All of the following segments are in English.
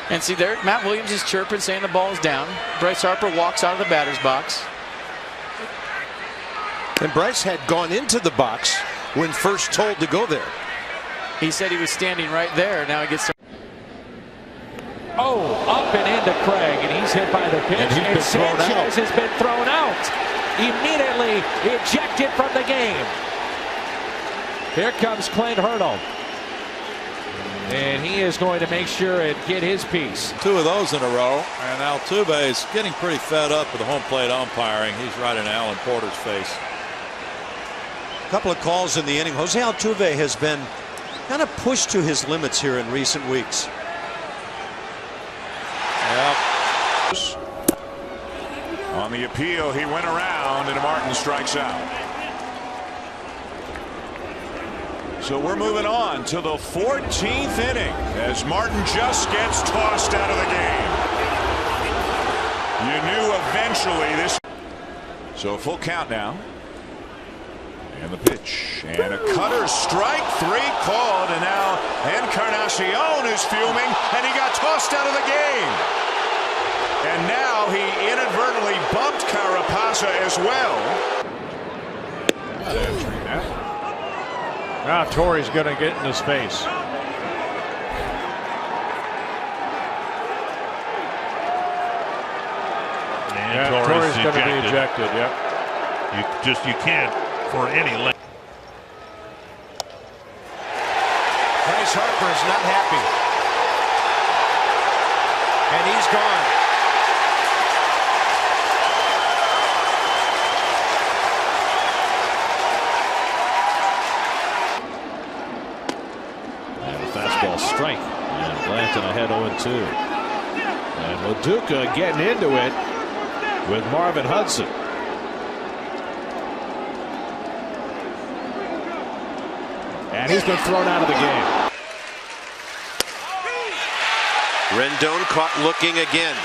And see there, Matt Williams is chirping, saying the ball's down. Bryce Harper walks out of the batter's box. And Bryce had gone into the box when first told to go there. He said he was standing right there. Now he gets. Oh, up and into Craig, and he's hit by the pitch. And Sanchez has been thrown out. Immediately ejected from the game. Here comes Clint Hurdle. And he is going to make sure and get his piece. 2 of those in a row. And Altuve is getting pretty fed up with the home plate umpiring. He's right in Alan Porter's face. A couple of calls in the inning. Jose Altuve has been kind of pushed to his limits here in recent weeks. Yep. On the appeal, he went around and Martin strikes out. So we're moving on to the 14th inning as Martin just gets tossed out of the game. You knew eventually this. So a full count now. And the pitch. And a cutter, strike 3 called. And now Encarnacion is fuming. And he got tossed out of the game. And now he inadvertently bumped Carapasa as well. Now Torrey's going to get into space. And Torrey's going to be ejected. Yep. You can't for any length. Bryce Harper is not happy. And he's gone. Fastball strike. And Blanton ahead 0-2. And Maduka getting into it with Marvin Hudson. And he's been thrown out of the game. Rendon caught looking again.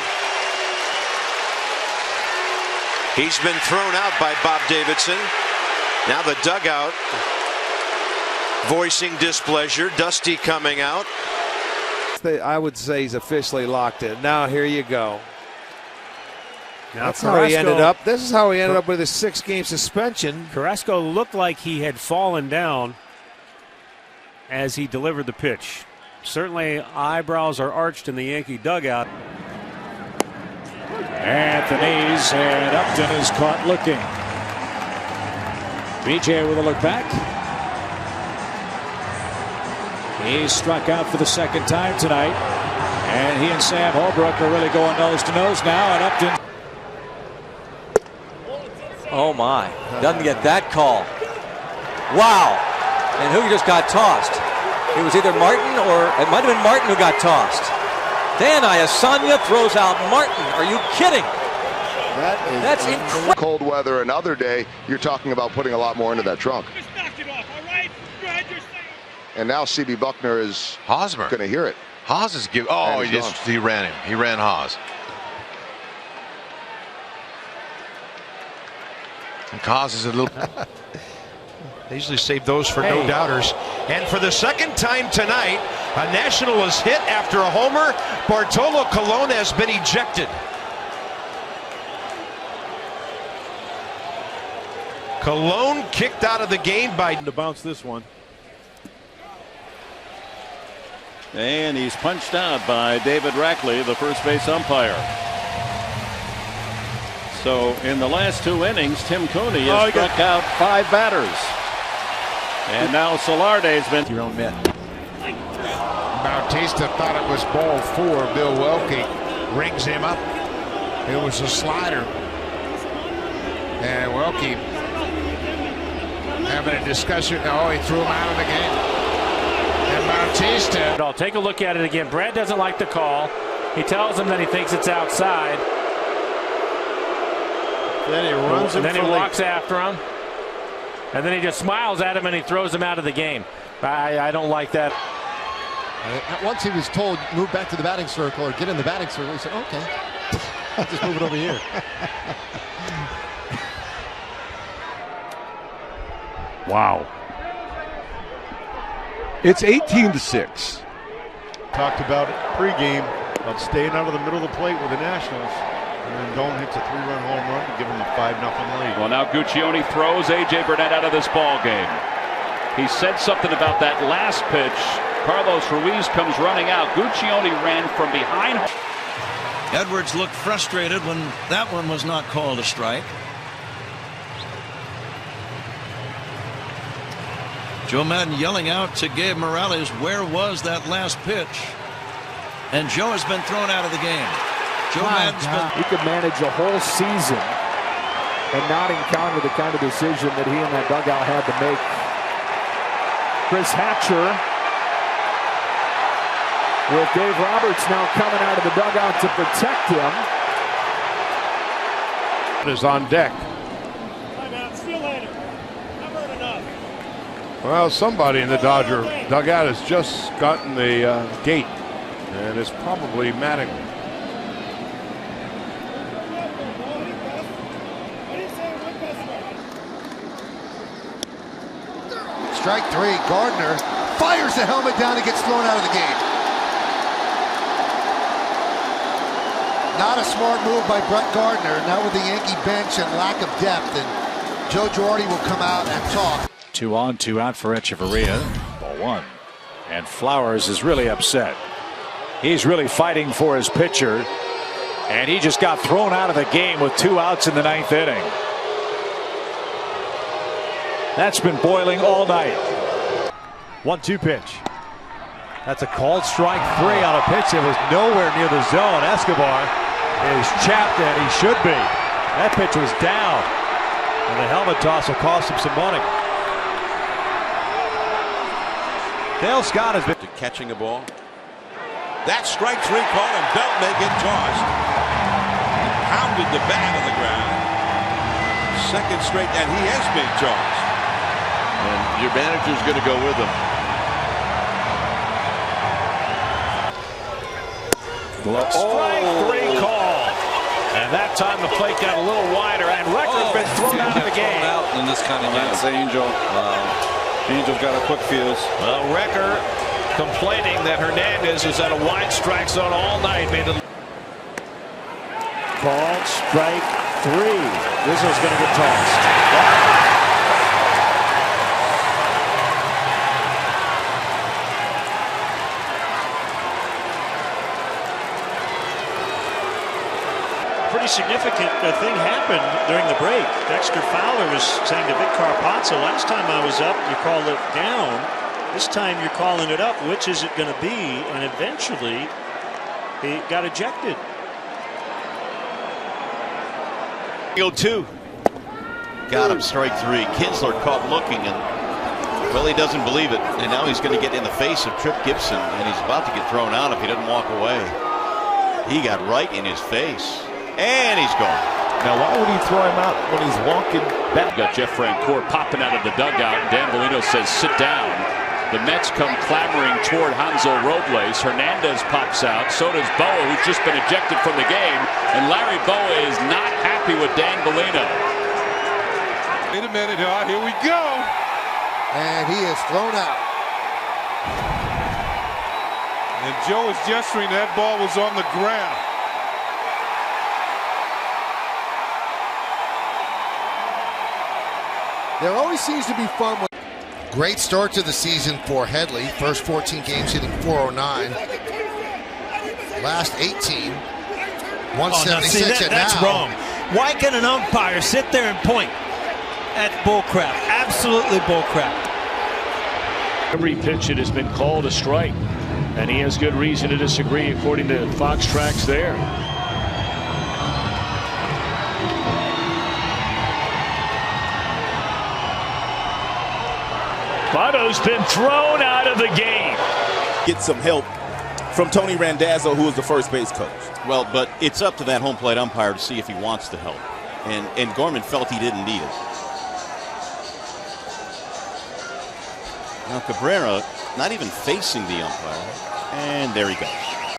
He's been thrown out by Bob Davidson. Now the dugout voicing displeasure. Dusty coming out. I would say he's officially locked in. Now here you go. Now that's how he ended up. This is how he ended up with a 6-game suspension. Carrasco looked like he had fallen down as he delivered the pitch. Certainly eyebrows are arched in the Yankee dugout. At the knees, and Upton is caught looking. BJ with a look back. He's struck out for the 2nd time tonight. And he and Sam Holbrook are really going nose to nose now. And Upton. Oh my. Doesn't get that call. Wow. And who just got tossed? It was either Martin or it might have been Martin who got tossed. Dan Iasanya throws out Martin. Are you kidding? That's incredible. Cold weather another day, you're talking about putting a lot more into that trunk. And now CB Buckner is going to hear it. Haas is giving. Oh, he ran him. He ran Haas. And Haas is a little. They usually save those for no doubters. And for the 2nd time tonight, a National is hit after a homer. Bartolo Colon has been ejected. Colon kicked out of the game by to bounce this one. And he's punched out by David Rackley, the first base umpire. So in the last 2 innings, Tim Cooney has struck out 5 batters. And now Solarde's been your own mitt. Bautista thought it was ball 4. Bill Welke rings him up. It was a slider. And Welke having a discussion. Oh, he threw him out of the game. And Bautista. I'll take a look at it again. Brad doesn't like the call. He tells him that he thinks it's outside. Then he runs him. And then he walks after him. And then he just smiles at him and he throws him out of the game. I don't like that. Once he was told move back to the batting circle or get in the batting circle, he said, okay, I'll just move it over here. Wow. It's 18-6. Talked about it pregame. of staying out of the middle of the plate with the Nationals. And then don't hit the 3-run home run to give them a 5-0 lead. Well, now Guccione throws A.J. Burnett out of this ball game. He said something about that last pitch. Carlos Ruiz comes running out. Guccione ran from behind. Edwards looked frustrated when that one was not called a strike. Joe Madden yelling out to Gabe Morales, where was that last pitch? And Joe has been thrown out of the game. Joe Madden's been... He could manage a whole season and not encounter the kind of decision that he and that dugout had to make. Chris Hatcher with Dave Roberts now coming out of the dugout to protect him. Is on deck. See you later. I've heard enough. Well, somebody in the Dodger dugout has just gotten the gate, and it's probably Madden. Strike 3. Gardner fires the helmet down and gets thrown out of the game. Not a smart move by Brett Gardner. Now with the Yankee bench and lack of depth, and Joe Girardi will come out and talk. 2 on, 2 out for Echeverria. Ball 1. And Flowers is really upset. He's really fighting for his pitcher. And he just got thrown out of the game with 2 outs in the 9th inning. That's been boiling all night. 1-2 pitch. That's a called strike 3 on a pitch that was nowhere near the zone. Escobar is chapped, and he should be. That pitch was down. And the helmet toss will cost him some money. Dale Scott has been catching a ball. That strike 3 call, and Belt may get tossed. Pounded the bat on the ground. Second straight, and he has been tossed. And your manager's going to go with him. Strike 3 call. And that time the plate got a little wider, and Recker's been thrown out of the game. Out in this kind of game. That's Angel. Angel's got a quick fuse. Well, Recker complaining that Hernandez is at a wide strike zone all night. Called strike 3. Rizzo's going to get tossed. Pretty significant thing happened during the break. Dexter Fowler was saying to Vic Carpazzo, last time I was up, you called it down. This time you're calling it up. Which is it going to be? And eventually, he got ejected. 0-2. Got him, strike 3. Kinsler caught looking, and well, he doesn't believe it. And now he's going to get in the face of Tripp Gibson, and he's about to get thrown out if he doesn't walk away. He got right in his face. And he's gone. Now, why would he throw him out when he's walking back? Got Jeff Francoeur popping out of the dugout. Dan Bellino says, sit down. The Mets come clamoring toward Hansel Robles. Hernandez pops out. So does Boa, who's just been ejected from the game. And Larry Boa is not happy with Dan Bellino. Wait a minute. Here we go. And he is thrown out. And Joe is gesturing that ball was on the ground. There always seems to be fun with. Great start to the season for Headley. First 14 games hitting .409. Last 18, 176. That's wrong. Why can an umpire sit there and point? That's bullcrap. Absolutely bullcrap. Every pitch it has been called a strike, and he has good reason to disagree, according to Fox Tracks there. Votto's been thrown out of the game. Get some help from Tony Randazzo, who is the first base coach. Well, but it's up to that home plate umpire to see if he wants to help. And Gorman felt he didn't need it. Now Cabrera not even facing the umpire. And there he goes.